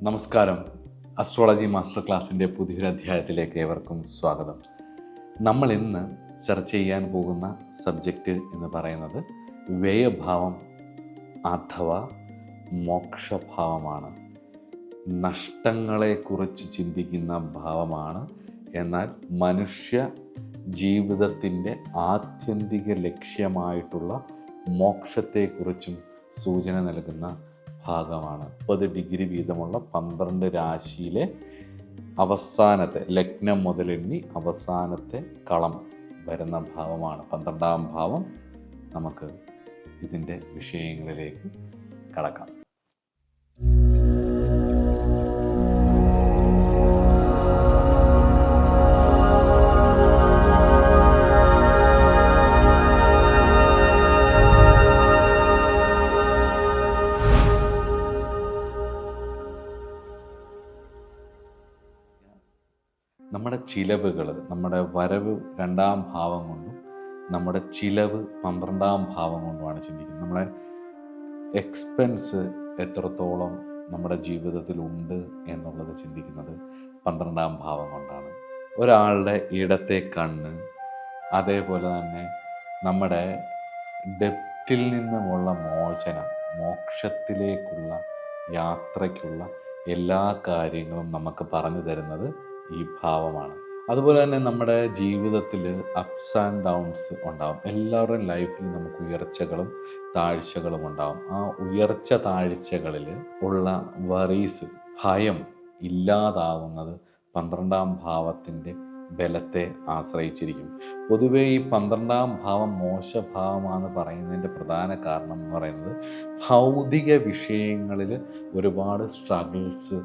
നമസ്കാരം. Astrology master ക്ലാസ്സിൻ്റെ പുതിയൊരു അധ്യായത്തിലേക്ക് ഏവർക്കും സ്വാഗതം. നമ്മൾ ഇന്ന് ചർച്ച ചെയ്യാൻ പോകുന്ന സബ്ജക്റ്റ് എന്ന് പറയുന്നത് വ്യയഭാവം അഥവാ മോക്ഷഭാവമാണ്. നഷ്ടങ്ങളെക്കുറിച്ച് ചിന്തിക്കുന്ന ഭാവമാണ്. എന്നാൽ മനുഷ്യ ജീവിതത്തിൻ്റെ ആത്യന്തിക ലക്ഷ്യമായിട്ടുള്ള മോക്ഷത്തെക്കുറിച്ചും സൂചന നൽകുന്ന ഭാഗമാണ്. 30 ഡിഗ്രി വീതമുള്ള 12 രാശിയിലെ അവസാനത്തെ ലഗ്നം മുതലെണ്ണി അവസാനത്തെ കളം വരുന്ന ഭാവമാണ് 12ാം ഭാവം. നമുക്ക് ഇതിൻ്റെ വിഷയങ്ങളിലേക്ക് കടക്കാം. നമ്മുടെ ചിലവുകൾ, നമ്മുടെ വരവ് 2ാം ഭാവം കൊണ്ടും നമ്മുടെ ചിലവ് 12ാം ഭാവം കൊണ്ടുമാണ് ചിന്തിക്കുന്നത്. നമ്മുടെ എക്സ്പെൻസ് എത്രത്തോളം നമ്മുടെ ജീവിതത്തിലുണ്ട് എന്നുള്ളത് ചിന്തിക്കുന്നത് 12ാം ഭാവം കൊണ്ടാണ്. ഒരാളുടെ ഇടത്തെ കണ്ണ്, അതേപോലെ തന്നെ നമ്മുടെ ഡെപ്റ്റിൽ നിന്നുമുള്ള മോചനം, മോക്ഷത്തിലേക്കുള്ള യാത്രയ്ക്കുള്ള എല്ലാ കാര്യങ്ങളും നമുക്ക് പറഞ്ഞു തരുന്നത് ഈ ഭാവമാണ്. അതുപോലെ തന്നെ നമ്മുടെ ജീവിതത്തിൽ അപ്സ് ആൻഡ് ഡൗൺസ് ഉണ്ടാകും. എല്ലാവരുടെയും ലൈഫിൽ നമുക്ക് ഉയർച്ചകളും താഴ്ചകളും ഉണ്ടാകും. ആ ഉയർച്ച താഴ്ചകളിൽ ഉള്ള വറീസ്, ഭയം ഇല്ലാതാവുന്നത് 12ാം ഭാവത്തിൻ്റെ ബലത്തെ ആശ്രയിച്ചിരിക്കും. പൊതുവേ ഈ 12ാം ഭാവം മോശഭാവമാണെന്ന് പറയുന്നതിൻ്റെ പ്രധാന കാരണം എന്ന് പറയുന്നത് ഭൗതിക വിഷയങ്ങളിൽ ഒരുപാട് സ്ട്രഗിൾസ്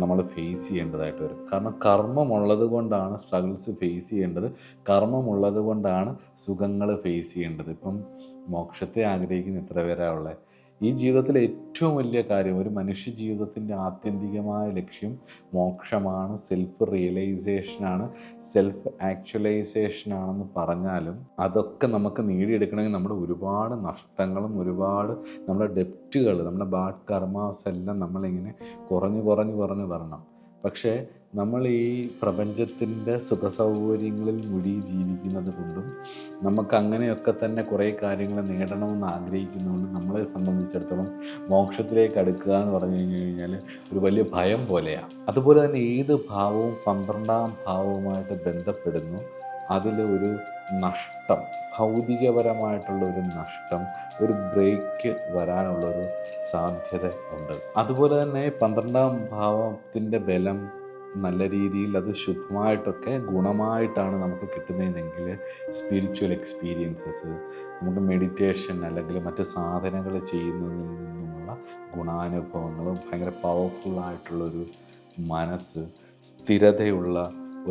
നമ്മൾ ഫേസ് ചെയ്യേണ്ടതായിട്ട് വരും. കാരണം കർമ്മമുള്ളത് കൊണ്ടാണ് സ്ട്രഗിൾസ് ഫേസ് ചെയ്യേണ്ടത്, കർമ്മമുള്ളത് കൊണ്ടാണ് സുഖങ്ങൾ ഫേസ് ചെയ്യേണ്ടത്. ഇപ്പം മോക്ഷത്തെ ആഗ്രഹിക്കുന്ന എത്ര പേരാ ഉള്ളത്? ഈ ജീവിതത്തിലെ ഏറ്റവും വലിയ കാര്യം, ഒരു മനുഷ്യ ജീവിതത്തിൻ്റെ ആത്യന്തികമായ ലക്ഷ്യം മോക്ഷമാണ്, സെൽഫ് റിയലൈസേഷനാണ്, സെൽഫ് ആക്ച്വലൈസേഷനാണെന്ന് പറഞ്ഞാലും അതൊക്കെ നമുക്ക് നേടിയെടുക്കണമെങ്കിൽ നമ്മുടെ ഒരുപാട് നഷ്ടങ്ങളും ഒരുപാട് നമ്മുടെ ഡെപ്റ്റുകൾ, നമ്മുടെ ബാഡ് കർമാസ് എല്ലാം നമ്മളിങ്ങനെ കുറഞ്ഞു വരണം. പക്ഷേ നമ്മൾ ഈ പ്രപഞ്ചത്തിൻ്റെ സുഖസൗകര്യങ്ങളിൽ മുഴുകി ജീവിക്കുന്നത് കൊണ്ടും നമുക്ക് അങ്ങനെയൊക്കെ തന്നെ കുറേ കാര്യങ്ങൾ നേടണമെന്ന് ആഗ്രഹിക്കുന്നതുകൊണ്ട് നമ്മളെ സംബന്ധിച്ചിടത്തോളം മോക്ഷത്തിലേക്ക് അടുക്കുക എന്ന് പറഞ്ഞു കഴിഞ്ഞാൽ ഒരു വലിയ ഭയം പോലെയാണ്. അതുപോലെ തന്നെ ഏത് ഭാവവും 12ാം ഭാവവുമായിട്ട് ബന്ധപ്പെടുന്നു. അതിൽ ഒരു നഷ്ടം, ഭൗതികപരമായിട്ടുള്ള ഒരു നഷ്ടം, ഒരു ബ്രേക്ക് വരാനുള്ളൊരു സാധ്യത ഉണ്ട്. അതുപോലെ തന്നെ 12ാം ഭാവത്തിൻ്റെ ബലം നല്ല രീതിയിൽ അത് ശുഭമായിട്ടൊക്കെ ഗുണമായിട്ടാണ് നമുക്ക് കിട്ടുന്നതെങ്കിൽ സ്പിരിച്വൽ എക്സ്പീരിയൻസസ്, നമുക്ക് മെഡിറ്റേഷൻ അല്ലെങ്കിൽ മറ്റ് സാധനകൾ ചെയ്യുന്നതിൽ നിന്നുമുള്ള ഗുണാനുഭവങ്ങളും ഭയങ്കര പവർഫുള്ളായിട്ടുള്ളൊരു മനസ്സ്, സ്ഥിരതയുള്ള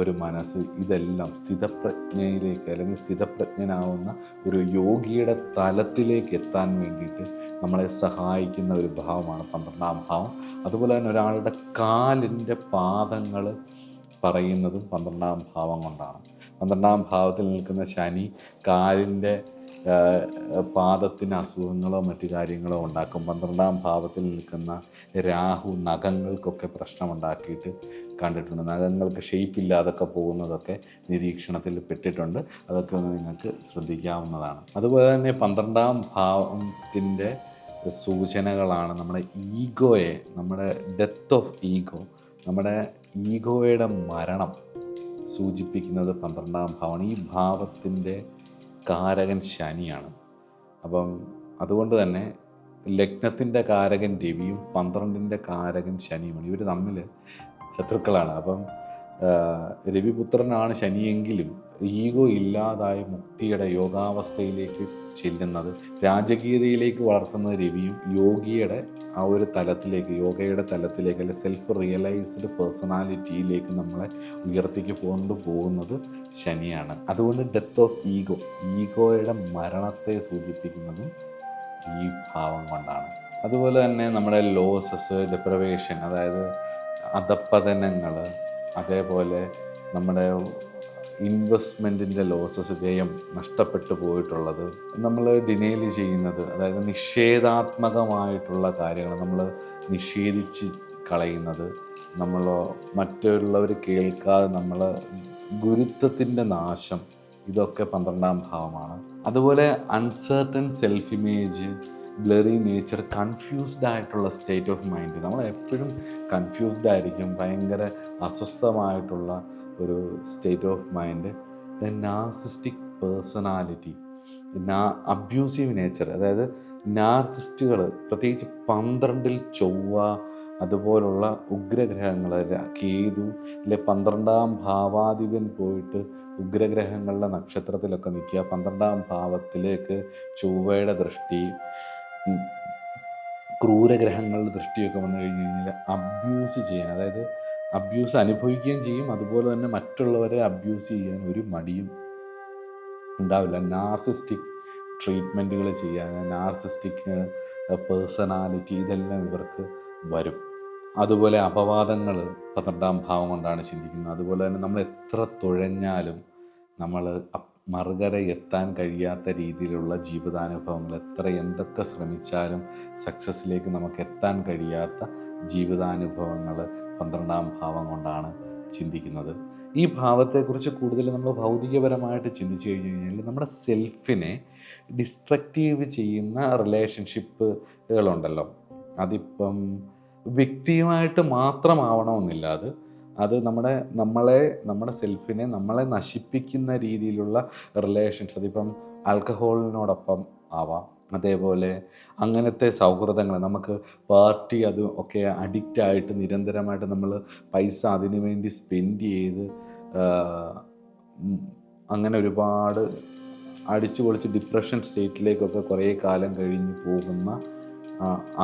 ഒരു മനസ്സ്, ഇതെല്ലാം സ്ഥിതപ്രജ്ഞയിലേക്ക് അല്ലെങ്കിൽ സ്ഥിതപ്രജ്ഞനാവുന്ന ഒരു യോഗിയുടെ തലത്തിലേക്ക് എത്താൻ വേണ്ടിയിട്ട് നമ്മളെ സഹായിക്കുന്ന ഒരു ഭാവമാണ് 12ാം ഭാവം. അതുപോലെ തന്നെ ഒരാളുടെ കാലിൻ്റെ പാദങ്ങൾ പറയുന്നതും 12ാം ഭാവം കൊണ്ടാണ്. 12ാം ഭാവത്തിൽ നിൽക്കുന്ന ശനി കാലിൻ്റെ പാദത്തിന് അസുഖങ്ങളോ മറ്റു കാര്യങ്ങളോ ഉണ്ടാക്കും. 12ാം ഭാവത്തിൽ നിൽക്കുന്ന രാഹു നഖങ്ങൾക്കൊക്കെ പ്രശ്നമുണ്ടാക്കിയിട്ട് കണ്ടിട്ടുണ്ട്. നഖങ്ങൾക്ക് ഷെയ്പ്പില്ലാതൊക്കെ പോകുന്നതൊക്കെ നിരീക്ഷണത്തിൽ പെട്ടിട്ടുണ്ട്. അതൊക്കെ ഒന്ന് നിങ്ങൾക്ക് ശ്രദ്ധിക്കാവുന്നതാണ്. അതുപോലെ തന്നെ 12ാം ഭാവത്തിൻ്റെ സൂചനകളാണ് നമ്മുടെ ഈഗോയെ, നമ്മുടെ ഡെത്ത് ഓഫ് ഈഗോ, നമ്മുടെ ഈഗോയുടെ മരണം സൂചിപ്പിക്കുന്നത് 12ാം ഭാവമാണ്. ഈ ഭാവത്തിൻ്റെ കാരകൻ ശനിയാണ്. അപ്പം അതുകൊണ്ട് തന്നെ ലഗ്നത്തിൻ്റെ കാരകൻ രവിയും 12ൻ്റെ കാരകൻ ശനിയുമാണ്. ഇവർ തമ്മിൽ ശത്രുക്കളാണ്. അപ്പം രവിപുത്രനാണ് ശനിയെങ്കിലും ഈഗോ ഇല്ലാതായ മുക്തിയുടെ യോഗാവസ്ഥയിലേക്ക് ചെല്ലുന്നത്, രാജകീയതയിലേക്ക് വളർത്തുന്നത് രവിയും, യോഗിയുടെ ആ ഒരു തലത്തിലേക്ക്, യോഗയുടെ തലത്തിലേക്ക് അല്ലെങ്കിൽ സെൽഫ് റിയലൈസ്ഡ് പേഴ്സണാലിറ്റിയിലേക്ക് നമ്മളെ ഉയർത്തിക്ക് കൊണ്ടുപോകുന്നത് ശനിയാണ്. അതുകൊണ്ട് ഡെത്ത് ഓഫ് ഈഗോ, ഈഗോയുടെ മരണത്തെ സൂചിപ്പിക്കുന്നതും ഈ ഭാവം കൊണ്ടാണ്. അതുപോലെ തന്നെ നമ്മുടെ ലോസസ്, ഡെപ്രവേഷൻ, അതായത് അധപ്പതനങ്ങൾ, അതേപോലെ നമ്മുടെ ഇൻവെസ്റ്റ്മെൻറ്റിൻ്റെ ലോസസ്, വ്യയം, നഷ്ടപ്പെട്ടു പോയിട്ടുള്ളത്, നമ്മൾ ഡിനേൽ ചെയ്യുന്നത്, അതായത് നിഷേധാത്മകമായിട്ടുള്ള കാര്യങ്ങൾ നമ്മൾ നിഷേധിച്ച് കളയുന്നത്, നമ്മൾ മറ്റുള്ളവർ കേൾക്കാതെ നമ്മൾ ഗുരുത്വത്തിൻ്റെ നാശം, ഇതൊക്കെ 12-ാം ഭാവമാണ്. അതുപോലെ uncertain self image, blurry nature, confused ആയിട്ടുള്ള സ്റ്റേറ്റ് ഓഫ് മൈൻഡ്. നമ്മൾ എപ്പോഴും കൺഫ്യൂസ്ഡ് ആയിരിക്കും, ഭയങ്കര അസ്വസ്ഥമായിട്ടുള്ള ഒരു state of mind. Narcissistic personality, abusive nature, അതായത് നാർസിസ്റ്റുകൾ പ്രത്യേകിച്ച് 12-ൽ ചൊവ്വ അതുപോലുള്ള ഉഗ്രഗ്രഹങ്ങൾ, കേതു അല്ലെ 12-ാം ഭാവാധിപൻ പോയിട്ട് ഉഗ്രഗ്രഹങ്ങളുടെ നക്ഷത്രത്തിലൊക്കെ നിൽക്കുക, 12-ാം ഭാവത്തിലേക്ക് ചൊവ്വയുടെ ദൃഷ്ടി, ക്രൂരഗ്രഹങ്ങളുടെ ദൃഷ്ടിയൊക്കെ വന്നു കഴിഞ്ഞ് കഴിഞ്ഞാൽ അബ്യൂസ് ചെയ്യാൻ, അതായത് അബ്യൂസ് അനുഭവിക്കുകയും ചെയ്യും, അതുപോലെ തന്നെ മറ്റുള്ളവരെ അബ്യൂസ് ചെയ്യാൻ ഒരു മടിയും ഉണ്ടാവില്ല. നാർസിസ്റ്റിക് ട്രീറ്റ്മെൻറ്റുകൾ ചെയ്യാൻ, നാർസിസ്റ്റിക് പേഴ്സണാലിറ്റി, ഇതെല്ലാം ഇവർക്ക് വരും. അതുപോലെ അപവാദങ്ങൾ 12-ാം ഭാവം കൊണ്ടാണ് ചിന്തിക്കുന്നത്. അതുപോലെ തന്നെ നമ്മൾ എത്ര തുഴഞ്ഞാലും നമ്മൾ മറുകര എത്താൻ കഴിയാത്ത രീതിയിലുള്ള ജീവിതാനുഭവങ്ങൾ, എന്തൊക്കെ ശ്രമിച്ചാലും സക്സസ്സിലേക്ക് നമുക്ക് എത്താൻ കഴിയാത്ത ജീവിതാനുഭവങ്ങൾ 12-ാം ഭാവം കൊണ്ടാണ് ചിന്തിക്കുന്നത്. ഈ ഭാവത്തെക്കുറിച്ച് കൂടുതൽ നമ്മൾ ഭൗതികപരമായിട്ട് ചിന്തിച്ചു കഴിഞ്ഞ് കഴിഞ്ഞാൽ നമ്മുടെ സെൽഫിനെ ഡിസ്ട്രക്റ്റീവ് ചെയ്യുന്ന റിലേഷൻഷിപ്പുകളുണ്ടല്ലോ, അതിപ്പം വ്യക്തിയുമായിട്ട് മാത്രമാവണമെന്നില്ല, അത് നമ്മുടെ സെൽഫിനെ നമ്മളെ നശിപ്പിക്കുന്ന രീതിയിലുള്ള റിലേഷൻസ്, അതിപ്പം ആൽക്കഹോളിനോടൊപ്പം ആവാം, അതേപോലെ അങ്ങനത്തെ സൗഹൃദങ്ങൾ, നമുക്ക് പാർട്ടി അത് ഒക്കെ അഡിക്റ്റായിട്ട് നിരന്തരമായിട്ട് നമ്മൾ പൈസ അതിനു വേണ്ടി സ്പെൻഡ് ചെയ്ത് അങ്ങനെ ഒരുപാട് അടിച്ചു പൊളിച്ച് ഡിപ്രഷൻ സ്റ്റേറ്റിലേക്കൊക്കെ കുറേ കാലം കഴിഞ്ഞ് പോകുന്ന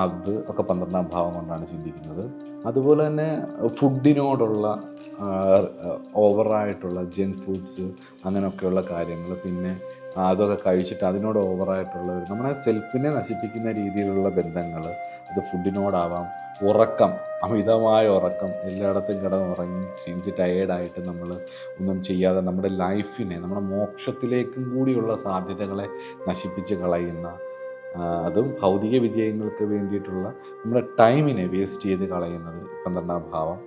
അത് ഒക്കെ 12-ാം ഭാവം കൊണ്ടാണ് ചിന്തിക്കുന്നത്. അതുപോലെ തന്നെ ഫുഡിനോടുള്ള ഓവറായിട്ടുള്ള ജങ്ക് ഫുഡ്സ്, അങ്ങനെയൊക്കെയുള്ള കാര്യങ്ങൾ, പിന്നെ അതൊക്കെ കഴിച്ചിട്ട് അതിനോട് ഓവറായിട്ടുള്ള നമ്മുടെ സെൽഫിനെ നശിപ്പിക്കുന്ന രീതിയിലുള്ള ബന്ധങ്ങൾ, അത് ഫുഡിനോടാവാം. ഉറക്കം, അമിതമായ ഉറക്കം, എല്ലായിടത്തും കിടന്നുറങ്ങി ക്ഷീണിച്ച് ടയേർഡായിട്ട് നമ്മൾ ഒന്നും ചെയ്യാതെ നമ്മുടെ ലൈഫിനെ, നമ്മുടെ മോക്ഷത്തിലേക്കും കൂടിയുള്ള സാധ്യതകളെ നശിപ്പിച്ച് കളയുന്ന, അതും ഭൗതിക വിജയങ്ങൾക്ക് വേണ്ടിയിട്ടുള്ള നമ്മുടെ ടൈമിനെ വേസ്റ്റ് ചെയ്ത് കളയുന്നത് 12-ാം ഭാവം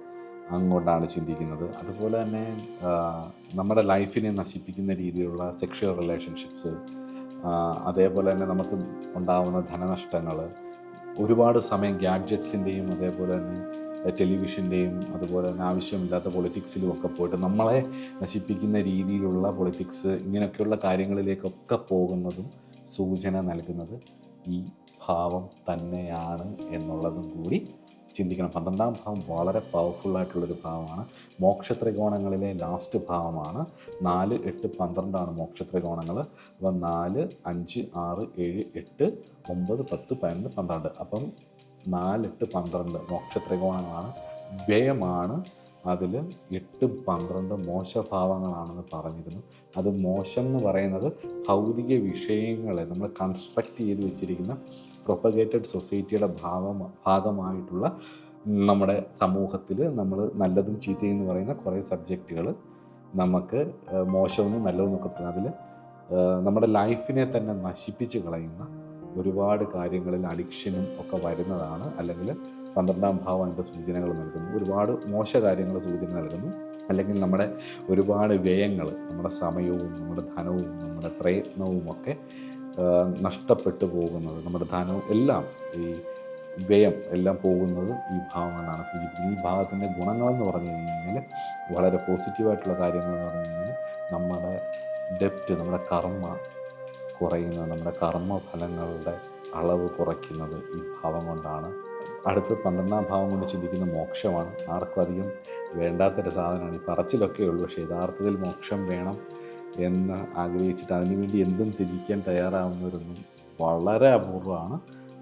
അങ്ങോട്ടാണ് ചിന്തിക്കുന്നത്. അതുപോലെ തന്നെ നമ്മുടെ ലൈഫിനെ നശിപ്പിക്കുന്ന രീതിയിലുള്ള സെക്ഷൽ റിലേഷൻഷിപ്സ്, അതേപോലെ തന്നെ നമുക്ക് ഉണ്ടാകുന്ന ധനനഷ്ടങ്ങൾ, ഒരുപാട് സമയം ഗാഡ്ജറ്റ്സിൻ്റെയും അതേപോലെ തന്നെ ടെലിവിഷൻ്റെയും അതുപോലെ തന്നെ ആവശ്യമില്ലാത്ത പൊളിറ്റിക്സിലും ഒക്കെ പോയിട്ട് നമ്മളെ നശിപ്പിക്കുന്ന രീതിയിലുള്ള പൊളിറ്റിക്സ്, ഇങ്ങനെയൊക്കെയുള്ള കാര്യങ്ങളിലേക്കൊക്കെ പോകുന്നതും സൂചന നൽകുന്നത് ഈ ഭാവം തന്നെയാണ് എന്നുള്ളതും കൂടി ചിന്തിക്കണം. 12-ാം ഭാവം വളരെ പവർഫുള്ളായിട്ടുള്ളൊരു ഭാവമാണ്. മോക്ഷത്രികോണങ്ങളിലെ ലാസ്റ്റ് ഭാവമാണ്. 4, 8, 12 മോക്ഷത്രികോണങ്ങൾ. അപ്പം 4, 5, 6, 7, 8, 9, 10, 11, 12. അപ്പം 4, 8, 12 മോക്ഷത്രികോണങ്ങളാണ്. വ്യയമാണ്. അതിൽ 8, 12 മോശഭാവങ്ങളാണെന്ന് പറഞ്ഞിരുന്നു. അത് മോശം എന്ന് പറയുന്നത് ഭൗതിക വിഷയങ്ങളെ നമ്മൾ കൺസ്ട്രക്റ്റ് ചെയ്ത് വെച്ചിരിക്കുന്ന പ്രൊപ്പഗേറ്റഡ് സൊസൈറ്റിയുടെ ഭാഗമായിട്ടുള്ള നമ്മുടെ സമൂഹത്തിൽ നമ്മൾ നല്ലതും ചീത്തയും എന്ന് പറയുന്ന കുറേ സബ്ജക്റ്റുകൾ നമുക്ക് മോശമെന്നും നല്ലതെന്നൊക്കെ പറയുന്നത്, അതിൽ നമ്മുടെ ലൈഫിനെ തന്നെ നശിപ്പിച്ച് കളയുന്ന ഒരുപാട് കാര്യങ്ങളിൽ അഡിക്ഷനും ഒക്കെ വരുന്നതാണ്. അല്ലെങ്കിൽ 12-ാം ഭാവം അതിൻ്റെ സൂചനകൾ നൽകുന്നു. ഒരുപാട് മോശ കാര്യങ്ങൾ സൂചന നൽകുന്നു. അല്ലെങ്കിൽ നമ്മുടെ ഒരുപാട് വ്യയങ്ങൾ, നമ്മുടെ സമയവും നമ്മുടെ ധനവും നമ്മുടെ പ്രയത്നവും ഒക്കെ നഷ്ടപ്പെട്ടു പോകുന്നത്, നമ്മുടെ ധനവും എല്ലാം, ഈ വ്യയം എല്ലാം പോകുന്നത് ഈ ഭാവങ്ങളാണ് സൂചിപ്പിക്കുന്നത്. ഈ ഭാവത്തിൻ്റെ ഗുണങ്ങളെന്ന് പറഞ്ഞു കഴിഞ്ഞാൽ വളരെ പോസിറ്റീവായിട്ടുള്ള കാര്യങ്ങളെന്ന് പറഞ്ഞു കഴിഞ്ഞാൽ നമ്മുടെ ഡെപ്റ്റ്, നമ്മുടെ കർമ്മ കുറയുന്നത്, നമ്മുടെ കർമ്മഫലങ്ങളുടെ അളവ് കുറയ്ക്കുന്നത് ഈ ഭാവം കൊണ്ടാണ്. അടുത്ത് 12-ാം ഭാവം കൊണ്ട് ചിന്തിക്കുന്ന മോക്ഷമാണ്. ആർക്കും അധികം വേണ്ടാത്തൊരു സാധനമാണ്. ഈ പറച്ചിലൊക്കെ ഉള്ളൂ, പക്ഷേ യഥാർത്ഥത്തിൽ മോക്ഷം വേണം എന്ന് ആഗ്രഹിച്ചിട്ട് അതിനുവേണ്ടി എന്തും ത്യജിക്കാൻ തയ്യാറാവുന്നവരൊന്നും വളരെ അപൂർവമാണ്.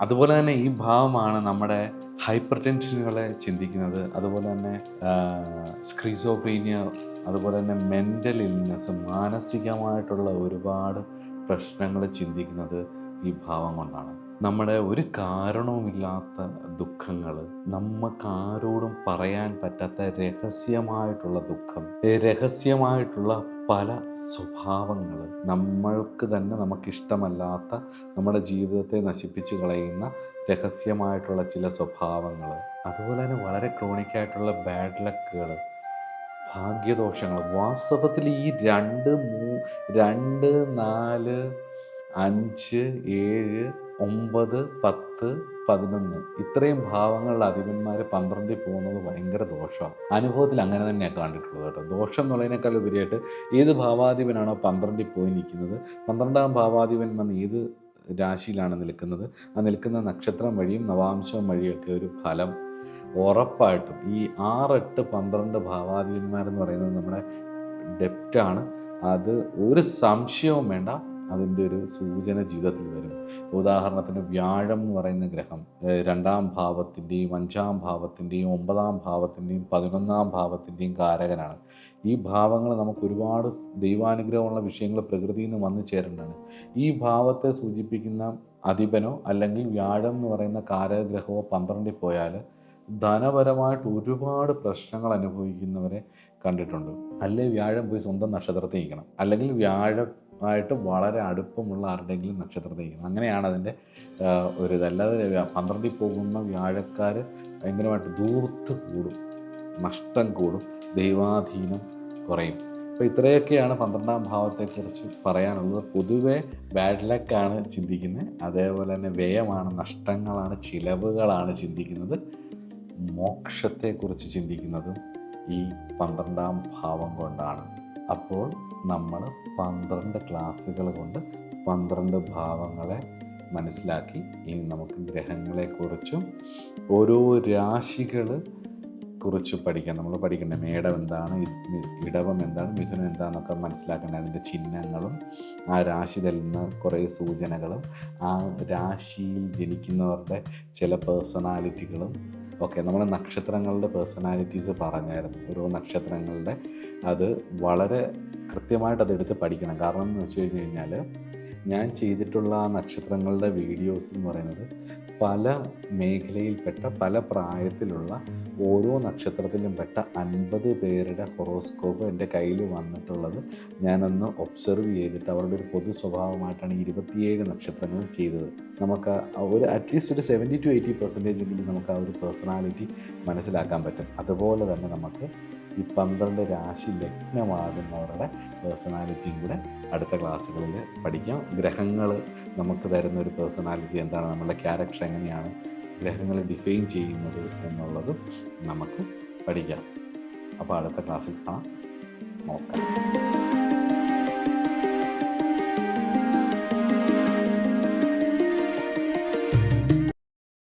അതുപോലെ തന്നെ ഈ ഭാവമാണ് നമ്മുടെ ഹൈപ്പർ ടെൻഷനുകളെ ചിന്തിക്കുന്നത്. അതുപോലെ തന്നെ സ്ക്രിസോഫ്രീനിയ, അതുപോലെ തന്നെ മെൻ്റൽ ഇൽനെസ്, മാനസികമായിട്ടുള്ള ഒരുപാട് പ്രശ്നങ്ങൾ ചിന്തിക്കുന്നത് ഈ ഭാവം കൊണ്ടാണ്. നമ്മുടെ ഒരു കാരണവുമില്ലാത്ത ദുഃഖങ്ങൾ, നമുക്കാരോടും പറയാൻ പറ്റാത്ത രഹസ്യമായിട്ടുള്ള ദുഃഖം, രഹസ്യമായിട്ടുള്ള പല സ്വഭാവങ്ങൾ, നമ്മൾക്ക് തന്നെ നമുക്കിഷ്ടമല്ലാത്ത, നമ്മുടെ ജീവിതത്തെ നശിപ്പിച്ച് കളയുന്ന രഹസ്യമായിട്ടുള്ള ചില സ്വഭാവങ്ങൾ, അതുപോലെ തന്നെ വളരെ ക്രോണിക്കായിട്ടുള്ള ബാഡ് ലക്കുകൾ, ഭാഗ്യദോഷങ്ങൾ. വാസ്തവത്തിൽ ഈ 2, 4, 5, 7, 9, 10, 11 ഇത്രയും ഭാവങ്ങളുടെ അധിപന്മാർ 12 പോകുന്നത് ഭയങ്കര ദോഷമാണ്. അനുഭവത്തിൽ അങ്ങനെ തന്നെയാണ് കണ്ടിട്ടുള്ളത് കേട്ടോ. ദോഷം എന്നുള്ളതിനേക്കാൾ ഉപരിയായിട്ട് ഏത് ഭാവാധിപനാണോ 12 പോയി നിൽക്കുന്നത്, 12-ാം ഭാവാധിപൻ വന്ന് ഏത് രാശിയിലാണ് നിൽക്കുന്നത്, ആ നിൽക്കുന്ന നക്ഷത്രം വഴിയും നവാംശം വഴിയൊക്കെ ഒരു ഫലം ഉറപ്പായിട്ടും. ഈ 6, 8, 12 ഭാവാധിപന്മാരെന്ന് പറയുന്നത് നമ്മുടെ ഡെപ്റ്റാണ്. അത് ഒരു സംശയവും വേണ്ട, അതിൻ്റെ ഒരു സൂചന ജീവിതത്തിൽ വരും. ഉദാഹരണത്തിന് വ്യാഴം എന്ന് പറയുന്ന ഗ്രഹം 2-ാം ഭാവത്തിൻ്റെയും 5-ാം ഭാവത്തിൻ്റെയും 9-ാം ഭാവത്തിൻ്റെയും 11-ാം ഭാവത്തിൻ്റെയും കാരകനാണ്. ഈ ഭാവങ്ങൾ നമുക്ക് ഒരുപാട് ദൈവാനുഗ്രഹമുള്ള വിഷയങ്ങൾ പ്രകൃതിയിൽ നിന്ന് വന്നു ചേരേണ്ടതാണ്. ഈ ഭാവത്തെ സൂചിപ്പിക്കുന്ന അധിപനോ അല്ലെങ്കിൽ വ്യാഴം എന്ന് പറയുന്ന കാരകഗ്രഹമോ 12 പോയാൽ ധനപരമായിട്ട് ഒരുപാട് പ്രശ്നങ്ങൾ അനുഭവിക്കുന്നവരെ കണ്ടിട്ടുണ്ട്. അല്ലെങ്കിൽ വ്യാഴം പോയി സ്വന്തം നക്ഷത്രത്തിൽ നിൽക്കണം, അല്ലെങ്കിൽ വ്യാഴമായിട്ട് വളരെ അടുപ്പമുള്ള ആരുടെയെങ്കിലും നക്ഷത്രത്തിൽ നിൽക്കണം. അങ്ങനെയാണ് അതിൻ്റെ ഒരു ഇത്. അല്ലാതെ 12 പോകുന്ന വ്യാഴക്കാർ ഭയങ്കരമായിട്ട് ധൂർത്ത് കൂടും, നഷ്ടം കൂടും, ദൈവാധീനം കുറയും. അപ്പോൾ ഇത്രയൊക്കെയാണ് 12-ാം ഭാവത്തെക്കുറിച്ച് പറയാനുള്ളത്. പൊതുവേ ബാഡ് ലക്കാണ് ചിന്തിക്കുന്നത്, അതേപോലെ തന്നെ വ്യയമാണ്, നഷ്ടങ്ങളാണ്, ചിലവുകളാണ് ചിന്തിക്കുന്നത്. മോക്ഷത്തെക്കുറിച്ച് ചിന്തിക്കുന്നതും ഈ 12-ാം ഭാവം കൊണ്ടാണ്. അപ്പോൾ നമ്മൾ 12 ക്ലാസ്സുകൾ കൊണ്ട് 12 ഭാവങ്ങളെ മനസ്സിലാക്കി. ഇനി നമുക്ക് ഗ്രഹങ്ങളെക്കുറിച്ചും ഓരോ രാശികൾ കുറിച്ച് പഠിക്കാം. നമ്മൾ പഠിക്കേണ്ട മേടം എന്താണ്, ഇടവം എന്താണ്, മിഥുനം എന്താണെന്നൊക്കെ മനസ്സിലാക്കേണ്ട അതിൻ്റെ ചിഹ്നങ്ങളും ആ രാശി തരുന്ന കുറേ സൂചനകളും ആ രാശിയിൽ ജനിക്കുന്നവരുടെ ചില പേഴ്സണാലിറ്റികളും ഒക്കെ. നമ്മൾ നക്ഷത്രങ്ങളുടെ പേഴ്സണാലിറ്റീസ് പറഞ്ഞായിരുന്നു. ഓരോ നക്ഷത്രങ്ങളുടെ അത് വളരെ കൃത്യമായിട്ട് അതെടുത്ത് പഠിക്കണം. കാരണം എന്ന് വെച്ച് കഴിഞ്ഞാൽ ഞാൻ ചെയ്തിട്ടുള്ള ആ നക്ഷത്രങ്ങളുടെ വീഡിയോസ് എന്ന് പറയുന്നത് പല മേഖലയിൽപ്പെട്ട പല പ്രായത്തിലുള്ള ഓരോ നക്ഷത്രത്തിലും പെട്ട 50 പേരുടെ ഹൊറോസ്കോപ്പ് എൻ്റെ കയ്യിൽ വന്നിട്ടുള്ളത് ഞാനൊന്ന് ഒബ്സർവ് ചെയ്തിട്ട് അവരുടെ ഒരു പൊതു സ്വഭാവമായിട്ടാണ് 27 നക്ഷത്രങ്ങൾ ചെയ്തത്. നമുക്ക് ഒരു അറ്റ്ലീസ്റ്റ് ഒരു 70-80% എങ്കിലും നമുക്ക് ആ ഒരു പേഴ്സണാലിറ്റി മനസ്സിലാക്കാൻ പറ്റും. അതുപോലെ തന്നെ നമുക്ക് ഈ 12 രാശി ലഗ്നമാകുന്നവരുടെ പേഴ്സണാലിറ്റിയും കൂടെ അടുത്ത ക്ലാസ്സുകളിൽ പഠിക്കാം. ഗ്രഹങ്ങൾ നമുക്ക് തരുന്ന ഒരു പേഴ്സണാലിറ്റി എന്താണ്, നമ്മളുടെ ക്യാരക്ടർ എങ്ങനെയാണ് ഗ്രഹങ്ങൾ ഡിഫൈൻ ചെയ്യുന്നത് എന്നുള്ളതും നമുക്ക് പഠിക്കാം. അപ്പോൾ അടുത്ത ക്ലാസ്സിൽ കാണാം. നമസ്കാരം.